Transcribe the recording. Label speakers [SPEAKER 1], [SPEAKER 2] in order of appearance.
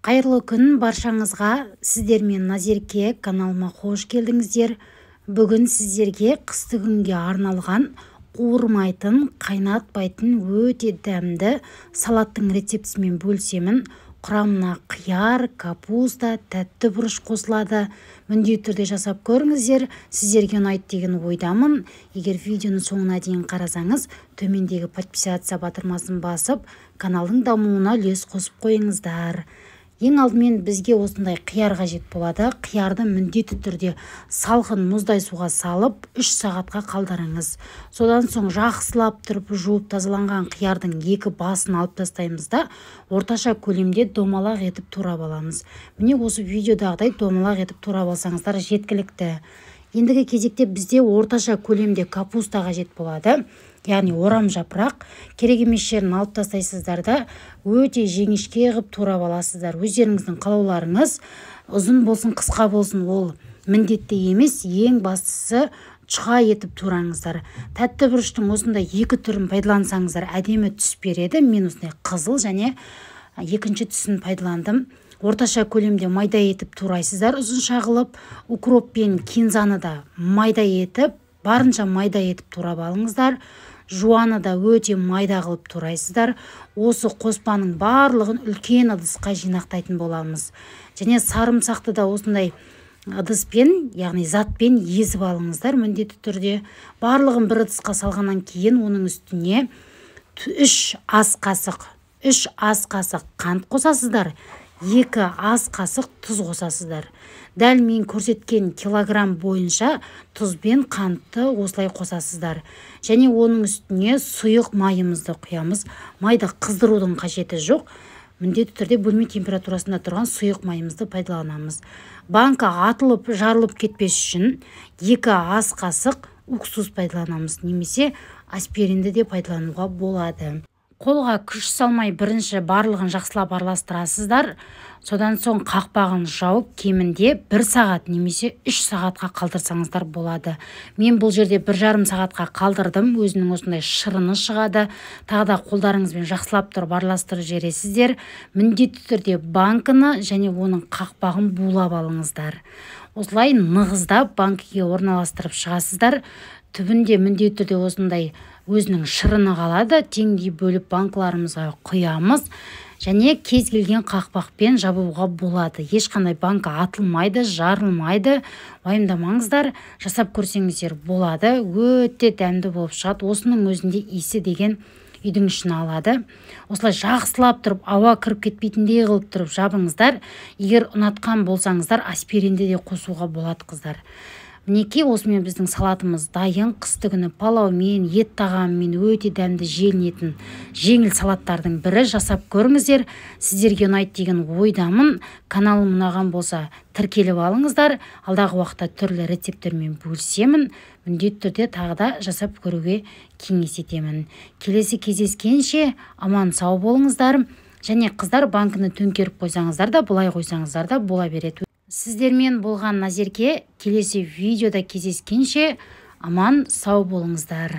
[SPEAKER 1] Қайырлы күн баршаңызға. Сіздермен Назерке каналыма қош келдіңіздер. Бүгін сіздерге қысты күнге арналған қуырмайтын, қайнатпайтын өте дәмді салаттың рецептісімен бөлісемін. Құрамына қияр, капуста, тәтті бұрыш қосылады. Міндетті түрде жасап көріңіздер. Сіздерге ұнайды деген ойдамын. Егер видеоны соңына дейін қарасаңыз, төмендегі подписаться батырмасын басып, каналдың дамуына үлес қосып қойыңыздар. Ең алдымен бізге осындай қияр қажет болады. Қиярды міндетті түрде салқын мұздай суға салып 3 сағатқа қалдырыңыз. Содан соң жақсылап тұрып жуып тазаланған қиярдың 2 басын алып тастаймыз да орташа көлемде домалақ етіп турап аламыз. Міне осы видеодағыдай домалақ етіп турап алсаңыздар жеткілікті. Ендігі кезекте бізде орташа көлемде капуста қажет болады. Яғни орам жапырақ. Керек емес жерін алып тастайсыздар да өте жеңішке қылып турап аласыздар. Өздеріңіздің қалауларыңыз ұзын болсын, қысқа болсын, ол міндетті емес. Ең бастысы чұқа етіп тураңыздар. Тәтті бұрыштың осындай 2 түрін пайдалансаңыздар әдемі түс береді. Мен осындай қызыл және екінші түсін пайдаландым. Орташа көлемде майда етіп турайсыздар. Ұзынша қылып, укроп пен кинзаны да майда етіп, барынша майда етіп турап алыңыздар. Жуаны да өте майда қылып турайсыздар. Осы қоспаның барлығын үлкен ыдысқа жинақтайтын боламыз. Және сарымсақты да осындай ыдыспен, яғни затпен езіп алыңыздар. Міндетті түрде барлығын бір ыдысқа салғаннан кейін оның үстіне 3 ас қасық қант қосасыздар. 2 ас қасық тұз қосасыздар. Дәл мен көрсеткен килограмм бойынша тұз бен қантты осылай қосасыздар. Және оның үстіне сұйық майымызды құямыз. Майды қыздырудың қажеті жоқ. Міндетті түрде бөлме температурасында тұрған сұйық майымызды пайдаланамыз. Банка атылып, жарылып кетпес үшін 2 ас қасық уксус пайдаланамыз. Немесе аспиринді де пайдалануға болады. Қолға күш салмай бірінші барлығын жақсылап араластырасыздар. Содан соң қақпағын жауып кемінде 1 сағат немесе 3 сағатқа қалдырсаңыздар болады. Мен бұл жерде 1,5 сағатқа қалдырдым. Өзінің осындай шырыны шығады. Тағы да қолдарыңызбен жақсылап тұрып араластырып жібересіздер. Міндетті түрде банканы және оның қақпағын булап алыңыздар. Осылай нығыздап банкіге орналастырып шығасыздар. Түбінде міндетті түрде осындай өзінің шырыны қалады. Теңдей бөліп банкаларымызға құямыз. Және кез келген қақпақпен жабуға болады. Ешқандай банка атылмайды, жарылмайды. Уайымдамаңыздар, жасап көрсеңіздер болады. Өте дәмді болып шығады. Осының өзінде иісі деген үйдің ішін алады. Осылай жақсылап тұрып, ауа кіріп кетпейтіндей қылып тұрып жабыңыздар. Егер ұнатқан болсаңыздар, аспиринді де қосуға болады қыздар. Мінекей осымен біздің салатымыз дайын. Қысты күні палаумен, ет тағамымен өте дәмді желінетін жеңіл салаттардың бірі. Жасап көріңіздер. Сіздерге ұнайды деген ойдамын. Каналым ұнаған болса тіркеліп алыңыздар. Алдағы уақытта түрлі рецептермен бөлісемін. Міндетті түрде тағы да жасап көруге кеңес етемін. Келесі кездескенше аман сау болыңыздар. Және қыздар, банкіні төңкеріп қойсаңыздар да, бұлай қойсаңыздар да бола береді. Сіздермен болған Назерке. Келесі видеода кездескенше аман сау болыңыздар.